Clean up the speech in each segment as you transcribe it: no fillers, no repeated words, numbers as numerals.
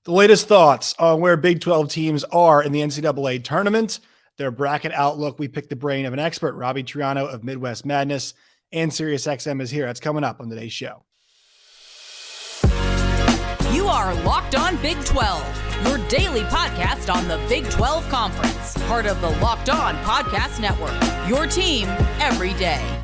The latest thoughts on where Big 12 teams are in the NCAA tournament, their bracket outlook. We picked the brain of an expert, Robbie Triano of Midwest Madness, and SiriusXM is here. That's coming up on today's show. You are Locked On Big 12, your daily podcast on the Big 12 Conference, part of the Locked On Podcast Network, your team every day.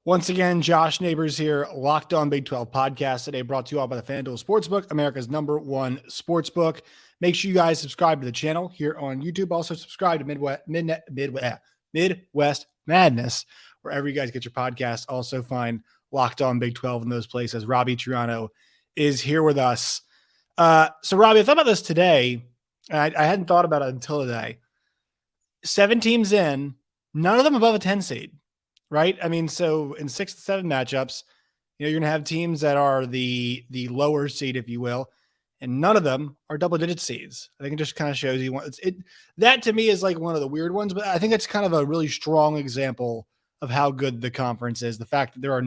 Once again, Josh Neighbors here, Locked On Big 12 podcast today, brought to you all by the FanDuel Sportsbook, America's #1 sportsbook. Make sure you guys subscribe to the channel here on YouTube. Also subscribe to Midwest Madness, wherever you guys get your podcasts. Also find Locked On Big 12 in those places. Robbie Triano is here with us. So Robbie, I thought about this today. I hadn't thought about it until today. 7 teams in, none of them above a 10 seed. Right. I mean, so in 6 to 7 matchups, you're going to have teams that are the lower seed, if you will, and none of them are double-digit seeds. I think it just kind of shows you that to me is like one of the weird ones, but I think it's kind of a really strong example of how good the conference is. The fact that there were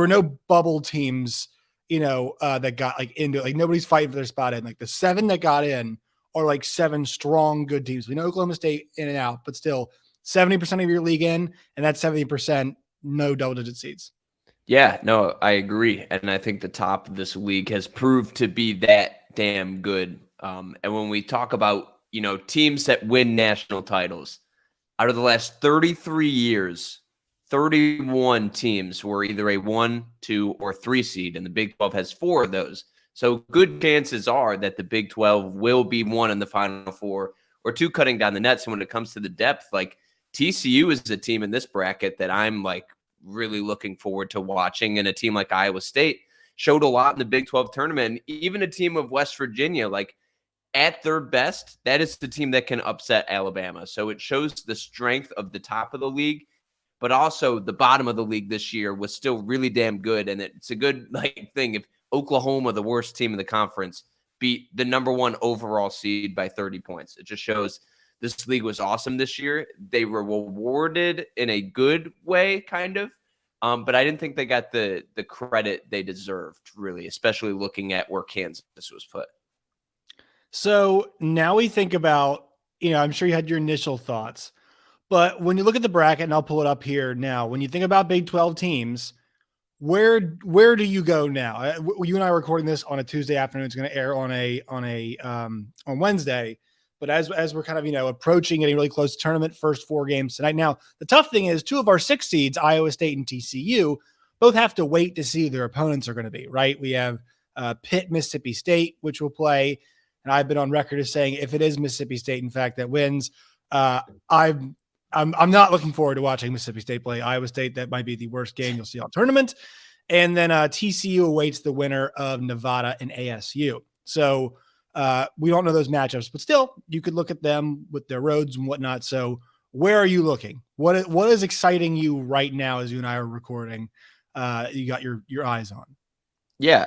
no bubble teams, that got into nobody's fighting for their spot in. Like the 7 that got in are like 7 strong, good teams. We know Oklahoma State in and out, but still 70% of your league in, and that's 70% no double-digit seeds. Yeah, no, I agree. And I think the top of this league has proved to be that damn good. And when we talk about, teams that win national titles, out of the last 33 years, 31 teams were either a 1, 2, or 3 seed, and the Big 12 has 4 of those. So good chances are that the Big 12 will be 1 in the Final Four or 2 cutting down the nets. And when it comes to the depth, TCU is a team in this bracket that I'm really looking forward to watching, and a team like Iowa State showed a lot in the Big 12 tournament. And even a team of West Virginia, at their best, that is the team that can upset Alabama. So it shows the strength of the top of the league, but also the bottom of the league this year was still really damn good. And it's a good thing if Oklahoma, the worst team in the conference, beat the #1 overall seed by 30 points. It just shows this league was awesome this year. They were rewarded in a good way, kind of. But I didn't think they got the credit they deserved, really, especially looking at where Kansas was put. So now we think about, I'm sure you had your initial thoughts, but when you look at the bracket, and I'll pull it up here now, when you think about Big 12 teams, where do you go now? You and I are recording this on a Tuesday afternoon. It's going to air on Wednesday. But as we're kind of, approaching getting really close to tournament, first 4 games tonight. Now, the tough thing is 2 of our 6 seeds, Iowa State and TCU, both have to wait to see who their opponents are going to be, right? We have Pitt, Mississippi State, which will play. And I've been on record as saying if it is Mississippi State, in fact, that wins, I'm not looking forward to watching Mississippi State play Iowa State. That might be the worst game you'll see all tournament. And then TCU awaits the winner of Nevada and ASU. So we don't know those matchups, but still, you could look at them with their roads and whatnot. So where are you looking? What is exciting you right now as you and I are recording? You got your eyes on. Yeah.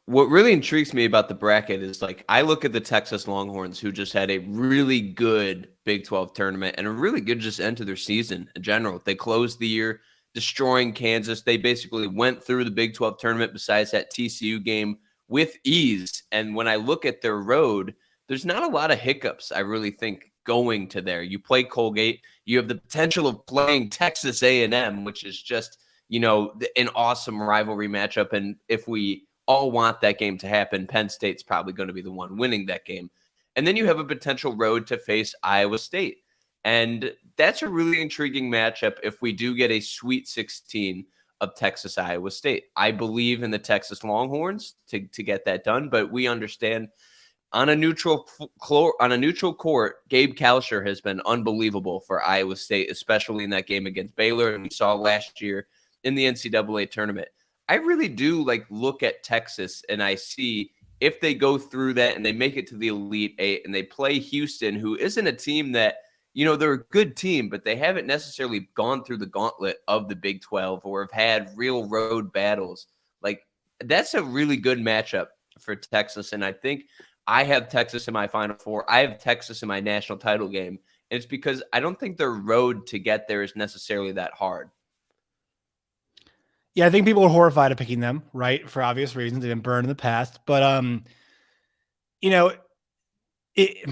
What really intrigues me about the bracket is I look at the Texas Longhorns, who just had a really good Big 12 tournament and a really good just end to their season in general. They closed the year destroying Kansas. They basically went through the Big 12 tournament besides that TCU game with ease. And when I look at their road, there's not a lot of hiccups, I really think, going to there. You play Colgate, you have the potential of playing Texas A&M, which is just, an awesome rivalry matchup. And if we all want that game to happen, Penn State's probably going to be the one winning that game. And then you have a potential road to face Iowa State. And that's a really intriguing matchup if we do get a Sweet 16 of Texas, Iowa State. I believe in the Texas Longhorns to get that done, but we understand on a neutral court, Gabe Kalsher has been unbelievable for Iowa State, especially in that game against Baylor, and we saw last year in the NCAA tournament. I really do look at Texas, and I see if they go through that and they make it to the Elite Eight and they play Houston, who isn't a team that, they're a good team, but they haven't necessarily gone through the gauntlet of the Big 12 or have had real road battles. That's a really good matchup for Texas. And I think I have Texas in my Final Four. I have Texas in my national title game. And it's because I don't think their road to get there is necessarily that hard. Yeah, I think people are horrified of picking them, right? For obvious reasons. They've been burned in the past. But you know, I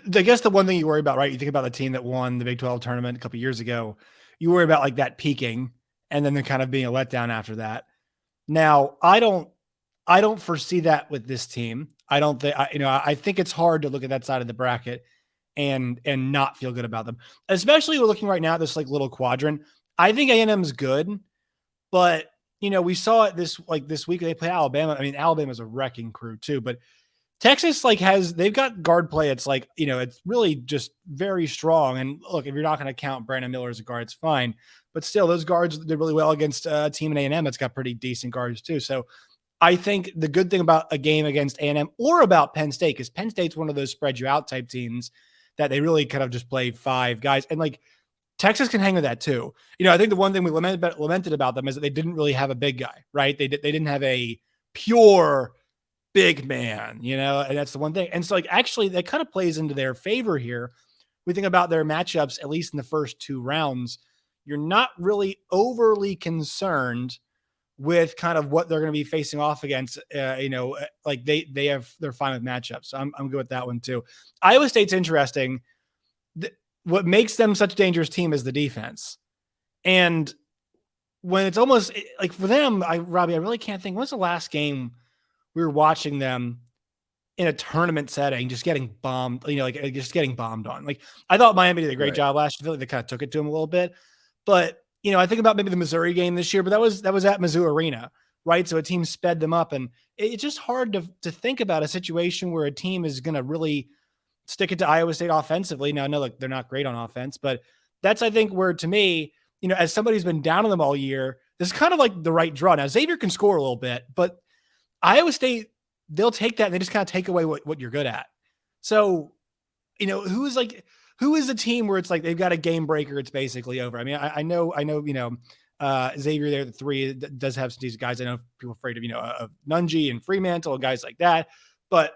guess the one thing you worry about, right? You think about the team that won the Big 12 tournament a couple years ago. You worry about like that peaking and then there kind of being a letdown after that. Now, I don't foresee that with this team. I don't think I think it's hard to look at that side of the bracket and not feel good about them. Especially we're looking right now at this like little quadrant. I think A&M's good, but we saw it this week they play Alabama. I mean, Alabama's a wrecking crew too, but Texas they've got guard play. It's like, it's really just very strong. And look, if you're not going to count Brandon Miller as a guard, it's fine. But still, those guards did really well against a team in A&M that's got pretty decent guards too. So I think the good thing about a game against A&M or about Penn State, because Penn State's one of those spread you out type teams that they really kind of just play five guys. And like Texas can hang with that too. I think the one thing we lamented about them is that they didn't really have a big guy, right? They didn't have a pure big man, and that's the one thing. And so like, actually that kind of plays into their favor here. We think about their matchups, at least in the first two rounds, you're not really overly concerned with kind of what they're going to be facing off against. Like they're fine with matchups. So I'm good with that one too. Iowa State's interesting. What makes them such a dangerous team is the defense. And when it's almost like for them, Robbie, I really can't think, when's the last game we were watching them in a tournament setting, just getting bombed, just getting bombed on. Like I thought Miami did a great job last year. I feel like they kind of took it to them a little bit, but I think about maybe the Missouri game this year, but that was at Mizzou Arena, right? So a team sped them up, and it's just hard to think about a situation where a team is going to really stick it to Iowa State offensively. Now, I know like they're not great on offense, but that's, I think, where to me, as somebody who's been down on them all year, this is kind of like the right draw. Now, Xavier can score a little bit, but Iowa State, they'll take that and they just kind of take away what you're good at. So, who is the team where it's like they've got a game breaker, it's basically over? I mean, I know, Xavier there, the three does have some decent guys. I know people are afraid of Nunji and Fremantle and guys like that, but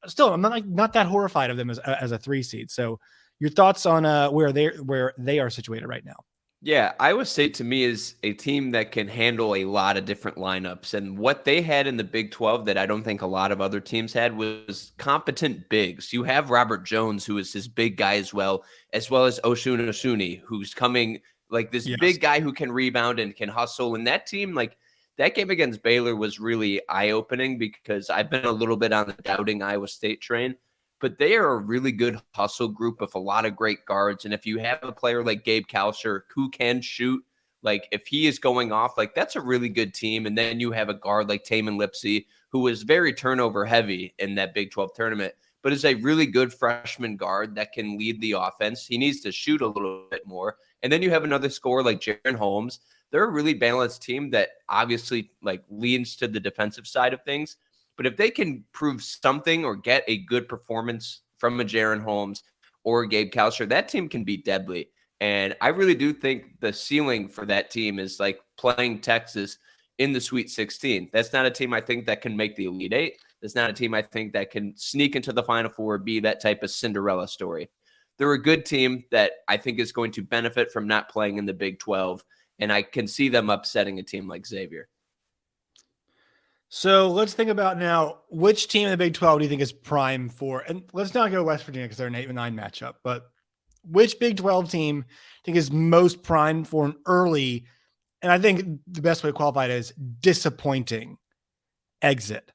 still, I'm not that horrified of them as a 3 seed. So, your thoughts on where they are situated right now? Yeah, Iowa State to me is a team that can handle a lot of different lineups. And what they had in the Big 12 that I don't think a lot of other teams had was competent bigs. You have Robert Jones, who is this big guy as well as Oshun Osuni, who's coming like this big guy who can rebound and can hustle. And that team, like that game against Baylor was really eye-opening because I've been a little bit on the doubting Iowa State train. But they are a really good hustle group with a lot of great guards. And if you have a player like Gabe Kalsher who can shoot, like if he is going off, like that's a really good team. And then you have a guard like Taman Lipsey, who was very turnover heavy in that Big 12 tournament, but is a really good freshman guard that can lead the offense. He needs to shoot a little bit more. And then you have another scorer like Jaron Holmes. They're a really balanced team that obviously like leans to the defensive side of things. But if they can prove something or get a good performance from a Jaron Holmes or a Gabe Kalsher, that team can be deadly. And I really do think the ceiling for that team is like playing Texas in the Sweet 16. That's not a team I think that can make the Elite Eight. That's not a team I think that can sneak into the Final Four, be that type of Cinderella story. They're a good team that I think is going to benefit from not playing in the Big 12. And I can see them upsetting a team like Xavier. So let's think about now, which team in the Big 12 do you think is prime for, and let's not go West Virginia because they're an 8-9 matchup, but which Big 12 team do you think is most primed for an early, and I think the best way to qualify it is disappointing exit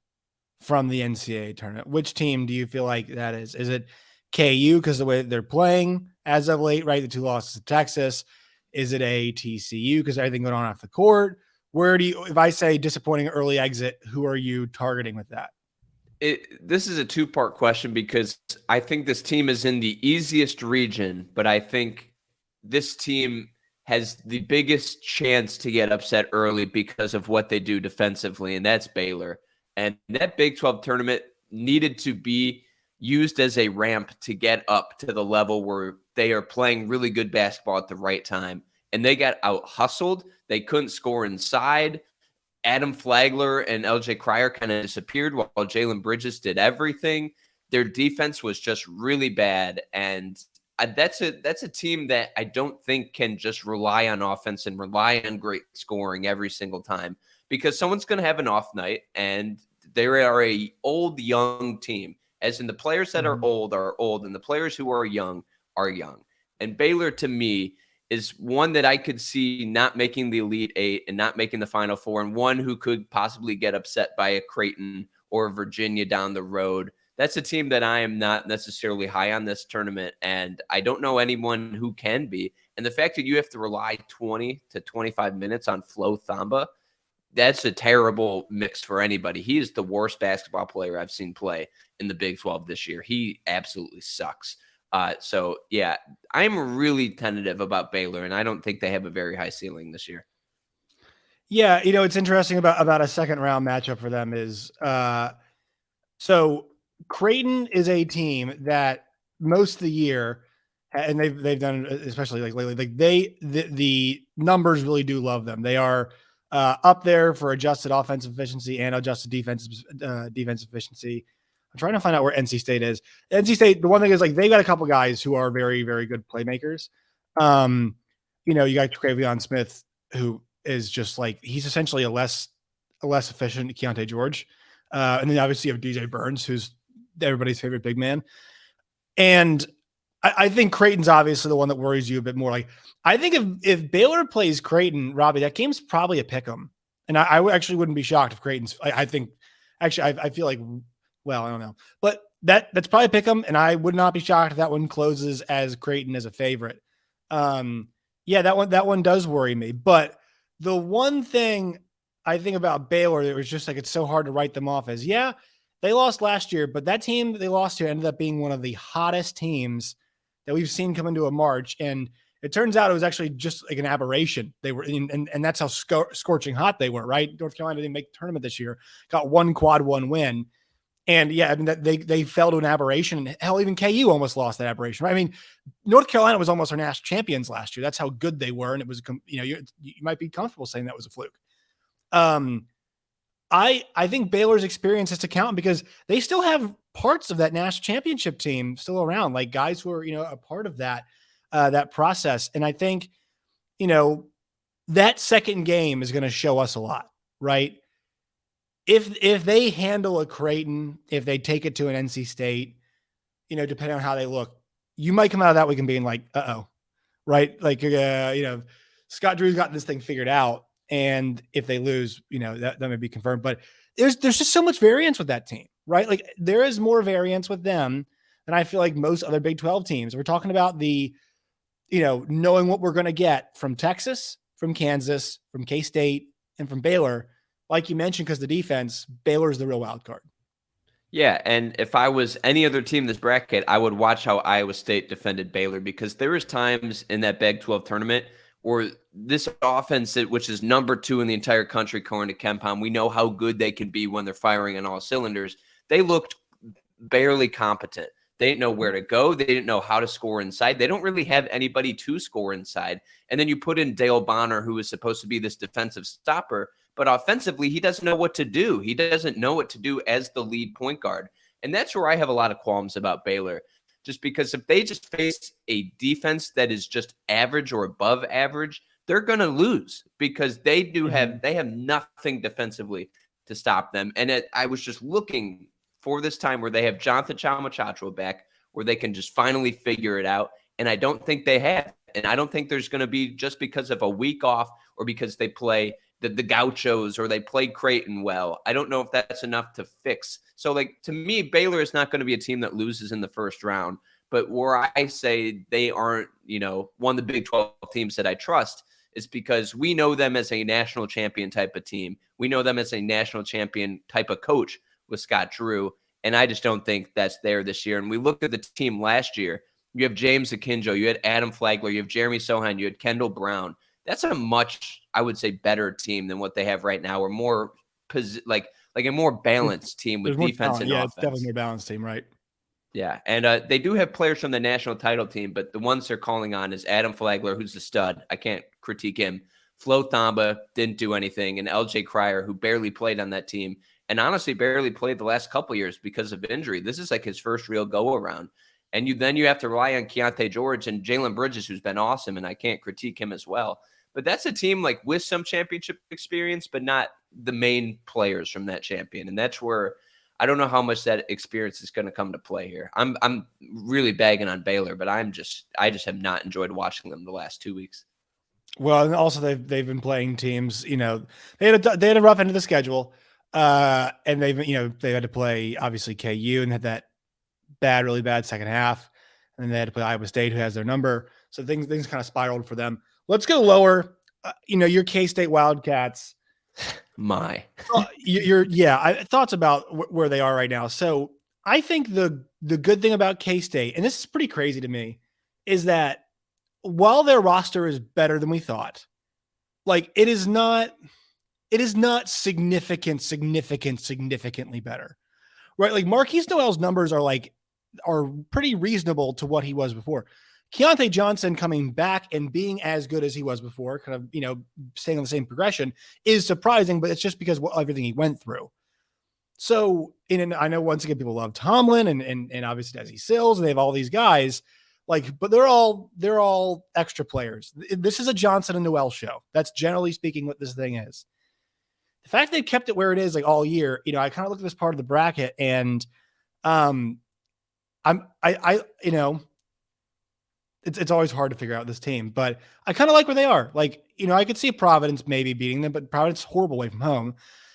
from the NCAA tournament? Which team do you feel like that is? Is it KU because the way they're playing as of late, right? The 2 losses to Texas. Is it a TCU because everything going on off the court? Where do you, if I say disappointing early exit, who are you targeting with that? This is a 2-part question because I think this team is in the easiest region, but I think this team has the biggest chance to get upset early because of what they do defensively, and that's Baylor. And that Big 12 tournament needed to be used as a ramp to get up to the level where they are playing really good basketball at the right time. And they got out-hustled. They couldn't score inside. Adam Flagler and LJ Cryer kind of disappeared while Jalen Bridges did everything. Their defense was just really bad. And that's a team that I don't think can just rely on offense and rely on great scoring every single time, because someone's going to have an off night, and they are a old young team. As in, the players that are old, and the players who are young are young. And Baylor, to me, is one that I could see not making the Elite Eight and not making the Final Four, and one who could possibly get upset by a Creighton or a Virginia down the road. That's a team that I am not necessarily high on this tournament, and I don't know anyone who can be. And the fact that you have to rely 20 to 25 minutes on Flo Thamba, that's a terrible mix for anybody. He is the worst basketball player I've seen play in the Big 12 this year. He absolutely sucks. So, yeah, I'm really tentative about Baylor, and I don't think they have a very high ceiling this year. Yeah, it's interesting about a second round matchup for them is so Creighton is a team that most of the year, and they've done, especially like lately, like the numbers really do love them. They are up there for adjusted offensive efficiency and adjusted defense efficiency. I'm trying to find out where NC State is. NC State, the one thing is, like, they got a couple guys who are very, very good playmakers. You got Travion Smith, who is just like, he's essentially a less efficient Keontae George. And then obviously you have DJ Burns, who's everybody's favorite big man. And I think Creighton's obviously the one that worries you a bit more. Like, I think if Baylor plays Creighton, Robbie, that game's probably a pick 'em. And I actually wouldn't be shocked if Creighton's, I feel like, well, I don't know, but that's probably a pick 'em. And I would not be shocked if that one closes as Creighton as a favorite. Yeah, that one does worry me. But the one thing I think about Baylor, it was just like, it's so hard to write them off as, yeah, they lost last year, but that team that they lost to ended up being one of the hottest teams that we've seen come into a March. And it turns out it was actually just like an aberration. They were in, and that's how scorching hot they were, right? North Carolina didn't make the tournament this year, got one quad one win. And yeah, I mean, they fell to an aberration. And hell, even KU almost lost that aberration, right? I mean, North Carolina was almost our national champions last year. That's how good they were. And it was, you might be comfortable saying that was a fluke. I think Baylor's experience has to count because they still have parts of that national championship team still around, like guys who are, a part of that process. And I think, that second game is going to show us a lot, right? If they handle a Creighton, if they take it to an NC State, depending on how they look, you might come out of that week and being like, uh-oh, right? Like, Scott Drew's got this thing figured out. And if they lose, that may be confirmed. But there's just so much variance with that team, right? Like, there is more variance with them than I feel like most other Big 12 teams. We're talking about the, knowing what we're going to get from Texas, from Kansas, from K-State, and from Baylor. Like you mentioned, because the defense, Baylor's the real wild card. Yeah, and if I was any other team in this bracket, I would watch how Iowa State defended Baylor, because there was times in that Big 12 tournament or this offense, which is number 2 in the entire country, according to KenPom, we know how good they can be when they're firing on all cylinders. They looked barely competent. They didn't know where to go. They didn't know how to score inside. They don't really have anybody to score inside. And then you put in Dale Bonner, who is supposed to be this defensive stopper, but offensively, he doesn't know what to do. He doesn't know what to do as the lead point guard. And that's where I have a lot of qualms about Baylor. Just because if they just face a defense that is just average or above average, they're going to lose, because they have nothing defensively to stop them. And I was just looking for this time where they have Jonathan Chalmachachua back, where they can just finally figure it out. And I don't think they have. And I don't think there's going to be, just because of a week off or because they play the Gauchos or they played Creighton well. I don't know if that's enough to fix. So, like, to me, Baylor is not going to be a team that loses in the first round. But where I say they aren't, one of the Big 12 teams that I trust is because we know them as a national champion type of team. We know them as a national champion type of coach with Scott Drew. And I just don't think that's there this year. And we looked at the team last year. You have James Akinjo, you had Adam Flagler, you have Jeremy Sohan, you had Kendall Brown. That's a much, I would say, better team than what they have right now, or more like a more balanced team with defense and offense. It's definitely a more balanced team, right? Yeah, and they do have players from the national title team, but the ones they're calling on is Adam Flagler, who's a stud. I can't critique him. Flo Thamba didn't do anything, and LJ Cryer, who barely played on that team, and honestly barely played the last couple years because of injury. This is like his first real go-around. And you have to rely on Keontae George and Jalen Bridges, who's been awesome, and I can't critique him as well. But that's a team like with some championship experience, but not the main players from that champion. And that's where I don't know how much that experience is going to come to play here. I'm really bagging on Baylor, but I just have not enjoyed watching them the last 2 weeks. Well, and also they've been playing teams. You know, they had a rough end of the schedule, and they had to play obviously KU and had that really bad second half, and then they had to play Iowa State, who has their number. So things kind of spiraled for them. Let's go lower. Your K-State Wildcats. Thoughts about where they are right now. So I think the good thing about K-State, and this is pretty crazy to me, is that while their roster is better than we thought, like it is not significantly better, right? Like Marquise Noel's numbers are pretty reasonable to what he was before. Keontae Johnson coming back and being as good as he was before, kind of, staying on the same progression is surprising, but it's just because of everything he went through. So, I know once again, people love Tomlin and obviously Desi Sills, and they have all these guys, but they're all extra players. This is a Johnson and Noel show. That's generally speaking what this thing is. The fact they kept it where it is all year, I kind of look at this part of the bracket and, it's always hard to figure out this team, but I kind of like where they are. I could see Providence maybe beating them, but Providence is horrible away from home.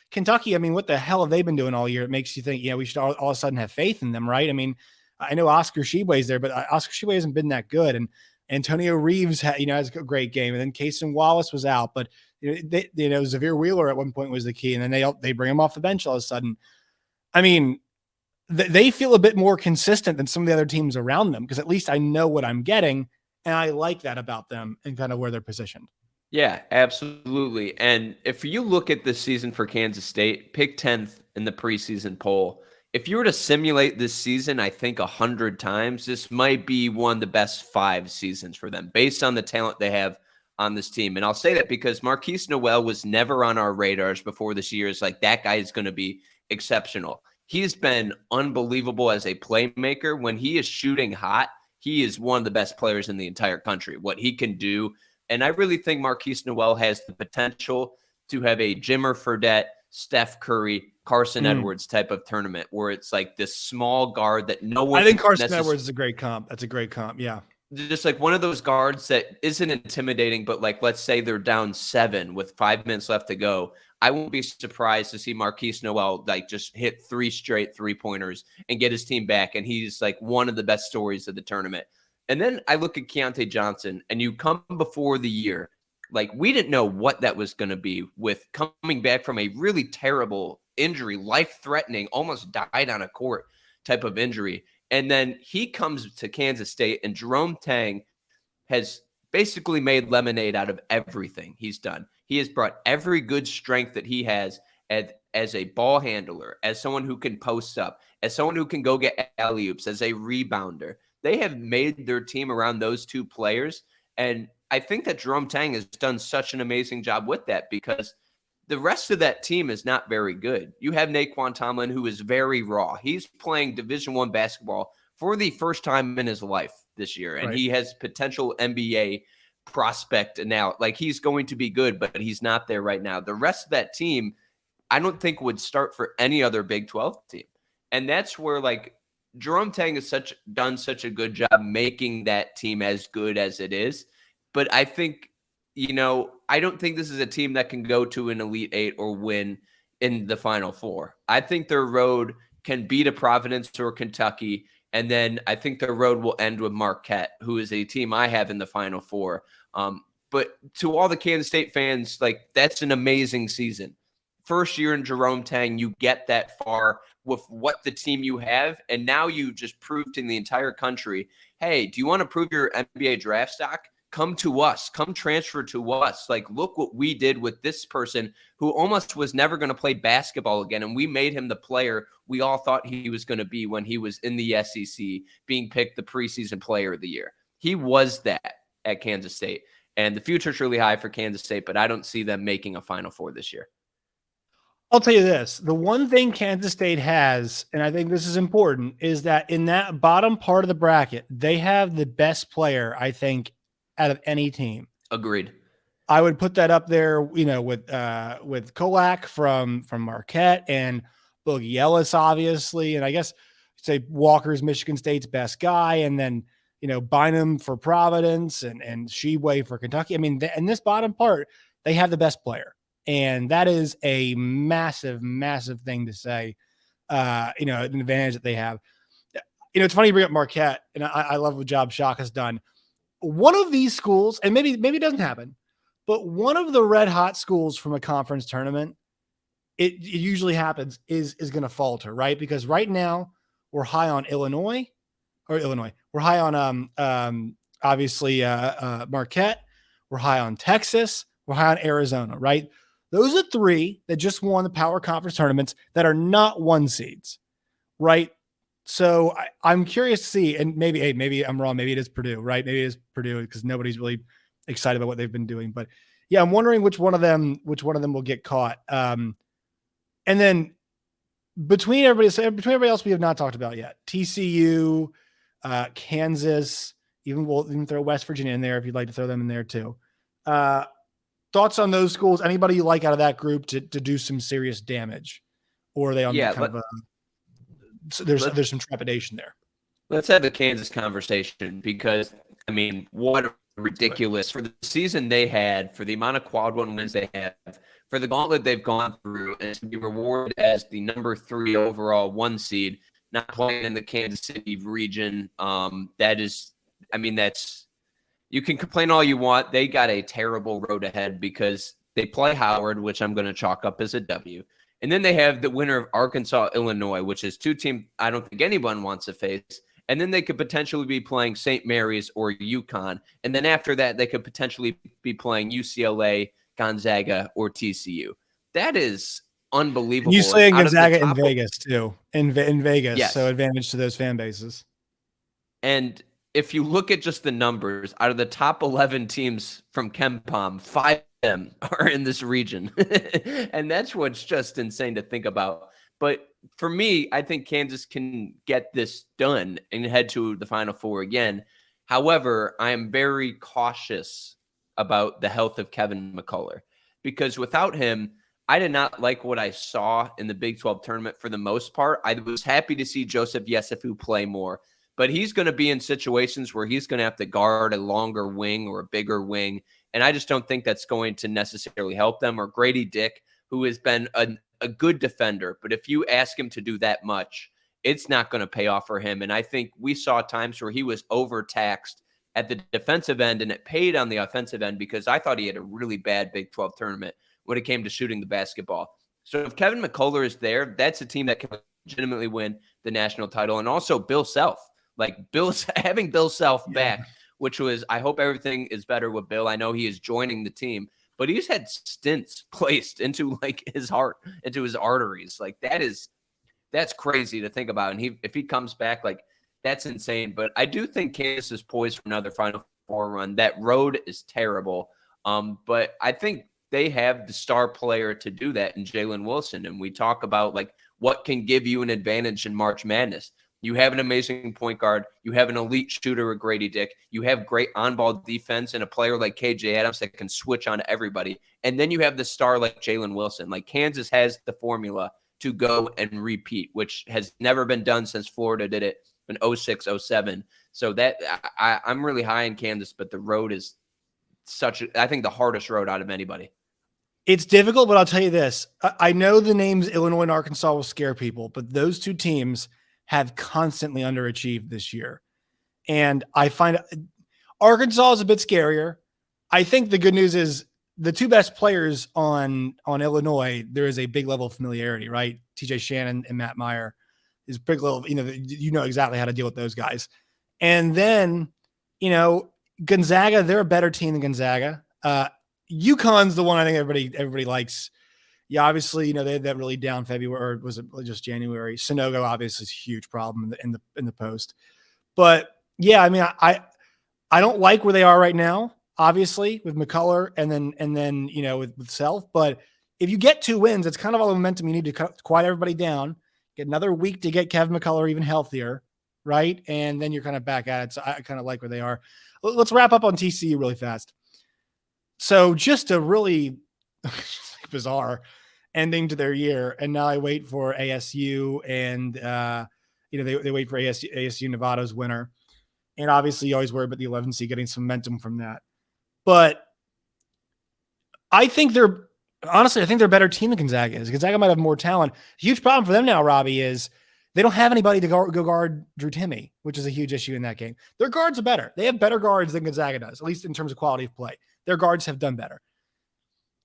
Kentucky, what the hell have they been doing all year? It makes you think, we should all of a sudden have faith in them, right? I know Oscar Tshiebwe's there, but Oscar Tshiebwe hasn't been that good. And Antonio Reeves has a great game. And then Cason Wallace was out, but Xavier Wheeler at one point was the key. And then they bring him off the bench all of a sudden. They feel a bit more consistent than some of the other teams around them, because at least I know what I'm getting. And I like that about them and kind of where they're positioned. Yeah, absolutely. And if you look at this season for Kansas State, pick 10th in the preseason poll. If you were to simulate this season, I think 100 times, this might be one of the best 5 seasons for them based on the talent they have on this team. And I'll say that because Marquise Noel was never on our radars before this year. It's like that guy is going to be exceptional. He's been unbelievable as a playmaker. When he is shooting hot, he is one of the best players in the entire country, what he can do. And I really think Marquise Noel has the potential to have a Jimmer Fredette, Steph Curry, Carson Edwards type of tournament where it's like this small guard that no one. I think Carson Edwards is a great comp. That's a great comp. Yeah. Just like one of those guards that isn't intimidating, but let's say they're down 7 with 5 minutes left to go. I won't be surprised to see Marquise Noel just hit 3 straight 3-pointers and get his team back. And he's one of the best stories of the tournament. And then I look at Keontae Johnson, and you come before the year, we didn't know what that was going to be with coming back from a really terrible injury, life-threatening, almost died on a court type of injury. And then he comes to Kansas State, and Jerome Tang has basically made lemonade out of everything he's done. He has brought every good strength that he has as a ball handler, as someone who can post up, as someone who can go get alley-oops, as a rebounder. They have made their team around those 2 players. And I think that Jerome Tang has done such an amazing job with that because the rest of that team is not very good. You have Naquan Tomlin, who is very raw. He's playing Division I basketball for the first time in his life this year. And He has potential NBA prospect now. He's going to be good, but he's not there right now. The rest of that team, I don't think would start for any other Big 12 team. And that's where Jerome Tang has done such a good job making that team as good as it is. But I think, I don't think this is a team that can go to an Elite 8 or win in the Final Four. I think their road can beat a Providence or Kentucky. And then I think their road will end with Marquette, who is a team I have in the Final Four. But to all the Kansas State fans, that's an amazing season. First year in Jerome Tang, you get that far with what the team you have. And now you just proved to the entire country, hey, do you want to prove your NBA draft stock? Come to us. Come transfer to us. Look what we did with this person who almost was never going to play basketball again. And we made him the player we all thought he was going to be when he was in the SEC, being picked the preseason player of the year. He was that at Kansas State. And the future's really high for Kansas State, but I don't see them making a Final Four this year. I'll tell you this. The one thing Kansas State has, and I think this is important, is that in that bottom part of the bracket, they have the best player, I think, out of any team. Agreed. I would put that up there, with Kolak from Marquette and Boogie Ellis, obviously, and I guess say Walker's Michigan State's best guy, and then Bynum for Providence and Sheboy for Kentucky. I mean, in this bottom part, they have the best player, and that is a massive, massive thing to say. An advantage that they have. It's funny you bring up Marquette, and I love what job Shock has done. One of these schools, and maybe it doesn't happen, but one of the red hot schools from a conference tournament, it usually happens, is going to falter, right? Because right now we're high on Illinois. We're high on obviously Marquette. We're high on Texas. We're high on Arizona, right? Those are three that just won the power conference tournaments that are not one seeds, right? So I'm curious to see, and maybe I'm wrong. Maybe it is Purdue, right? Maybe it is Purdue because nobody's really excited about what they've been doing. But yeah, I'm wondering which one of them will get caught. And then between everybody else we have not talked about yet, TCU, Kansas, even throw West Virginia in there if you'd like to throw them in there too. Thoughts on those schools? Anybody you like out of that group to do some serious damage, or are they on there's some trepidation there? Let's have the Kansas conversation because, I mean, what ridiculous for the season they had, for the amount of quad one wins they have, for the gauntlet they've gone through, and to be rewarded as the number 3 overall 1 seed, not playing in the Kansas City region. That's, you can complain all you want. They got a terrible road ahead because they play Howard, which I'm going to chalk up as a W. And then they have the winner of Arkansas, Illinois, which is 2 teams I don't think anyone wants to face. And then they could potentially be playing St. Mary's or UConn. And then after that, they could potentially be playing UCLA, Gonzaga, or TCU. That is unbelievable. You say Gonzaga in Vegas too, in Vegas. Yes. So advantage to those fan bases. And if you look at just the numbers, out of the top 11 teams from KenPom, 5 of them are in this region. And that's what's just insane to think about. But for me, I think Kansas can get this done and head to the Final Four again. However, I am very cautious about the health of Kevin McCullough because without him, I did not like what I saw in the Big 12 tournament for the most part. I was happy to see Joseph Yesufu play more, but he's going to be in situations where he's going to have to guard a longer wing or a bigger wing, and I just don't think that's going to necessarily help them. Or Grady Dick, who has been a good defender, but if you ask him to do that much, it's not going to pay off for him. And I think we saw times where he was overtaxed at the defensive end, and it paid on the offensive end because I thought he had a really bad Big 12 tournament when it came to shooting the basketball. So if Kevin McCullough is there, that's a team that can legitimately win the national title. And also Bill Self, having Bill Self back, which was, I hope everything is better with Bill. I know he is joining the team, but he's had stints placed into his heart, into his arteries. That's crazy to think about. And if he comes back, that's insane. But I do think Kansas is poised for another Final Four run. That road is terrible. But I think they have the star player to do that in Jalen Wilson. And we talk about what can give you an advantage in March Madness. You have an amazing point guard. You have an elite shooter with Grady Dick. You have great on-ball defense and a player like KJ Adams that can switch on everybody. And then you have the star like Jalen Wilson. Kansas has the formula to go and repeat, which has never been done since Florida did it in 06, 07. So that I'm really high in Kansas, but the road is I think the hardest road out of anybody. It's difficult, but I'll tell you this. I know the names Illinois and Arkansas will scare people, but those 2 teams have constantly underachieved this year. And I find Arkansas is a bit scarier. I think the good news is the 2 best players on Illinois, there is a big level of familiarity, right? TJ Shannon and Matt Meyer is big level, you know exactly how to deal with those guys. And then, Gonzaga, they're a better team than Gonzaga. UConn's the one I think everybody likes. Yeah, obviously, they had that really down February, or was it just January? Sonogo obviously is a huge problem in the post. But yeah, I don't like where they are right now, obviously, with McCullough and then with Self. But if you get 2 wins, it's kind of all the momentum you need to quiet everybody down, get another week to get Kevin McCullough even healthier, right? And then you're kind of back at it. So I kind of like where they are. Let's wrap up on TCU really fast. So just a really bizarre ending to their year. And now I wait for ASU and, they wait for ASU Nevada's winner. And obviously you always worry about the 11 seed getting some momentum from that. But I think they're a better team than Gonzaga is. Gonzaga might have more talent. Huge problem for them now, Robbie, is they don't have anybody to go guard Drew Timme, which is a huge issue in that game. Their guards are better. They have better guards than Gonzaga does, at least in terms of quality of play. Their guards have done better.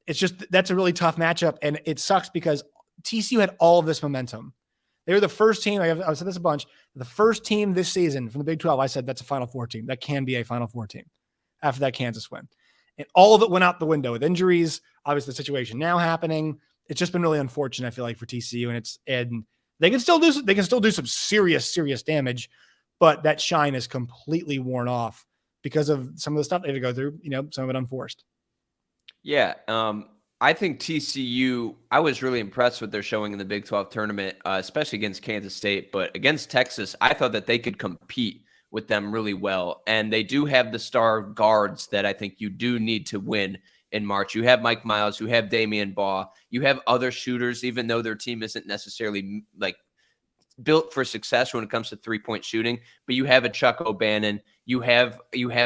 It's just, that's a really tough matchup. And it sucks because TCU had all of this momentum. They were the first team. I've said this a bunch. The first team this season from the Big 12. I said that's a Final Four team. That can be a Final Four team after that Kansas win. And all of it went out the window with injuries. Obviously, the situation now happening. It's just been really unfortunate, I feel like, for TCU. And they can still do some serious damage, but that shine is completely worn off because of some of the stuff they had to go through. Some of it unforced. Yeah. I think TCU, I was really impressed with their showing in the Big 12 tournament, especially against Kansas State. But against Texas, I thought that they could compete with them really well. And they do have the star guards that I think you do need to win in March. You have Mike Miles, you have Damian Baugh, you have other shooters, even though their team isn't necessarily like built for success when it comes to 3-point shooting, but you have a Chuck O'Bannon, you have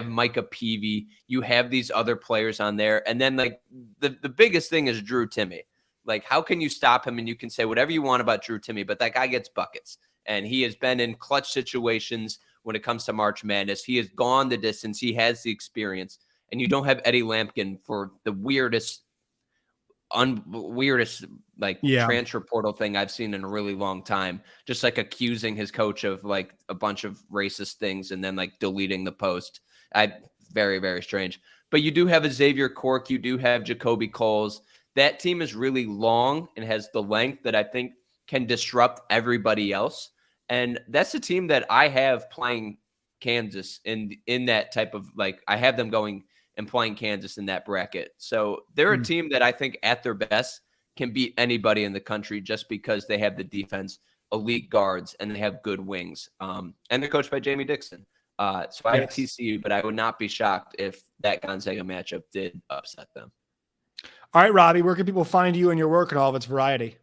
Micah Peavy, you have these other players on there. And then like the biggest thing is Drew Timme. Like, how can you stop him? And you can say whatever you want about Drew Timme, but that guy gets buckets. And he has been in clutch situations when it comes to March Madness. He has gone the distance. He has the experience. And you don't have Eddie Lampkin for the weirdest transfer portal thing I've seen in a really long time. Just like accusing his coach of like a bunch of racist things and then like deleting the post. Very, very strange. But you do have a Xavier Cork. You do have Jacoby Coles. That team is really long and has the length that I think can disrupt everybody else. And that's a team that I have playing Kansas in that type of like, I have them going and playing Kansas in that bracket. So they're a team that I think at their best can beat anybody in the country just because they have the defense, elite guards, and they have good wings. And they're coached by Jamie Dixon. So I have TCU, but I would not be shocked if that Gonzaga matchup did upset them. All right, Robbie, where can people find you and your work and all of its variety?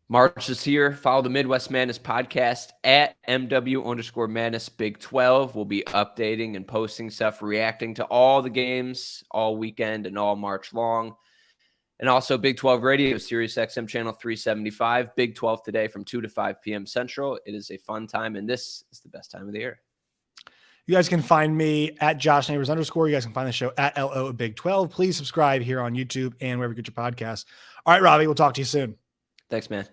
March is here. Follow the Midwest Madness podcast at MW_Madness Big 12. We'll be updating and posting stuff, reacting to all the games all weekend and all March long. And also Big 12 Radio, SiriusXM channel 375, Big 12 today from 2 to 5 p.m. Central. It is a fun time, and this is the best time of the year. You guys can find me at @JoshNeighbors_. You guys can find the show at LO Big 12. Please subscribe here on YouTube and wherever you get your podcasts. All right, Robbie, we'll talk to you soon. Thanks, man.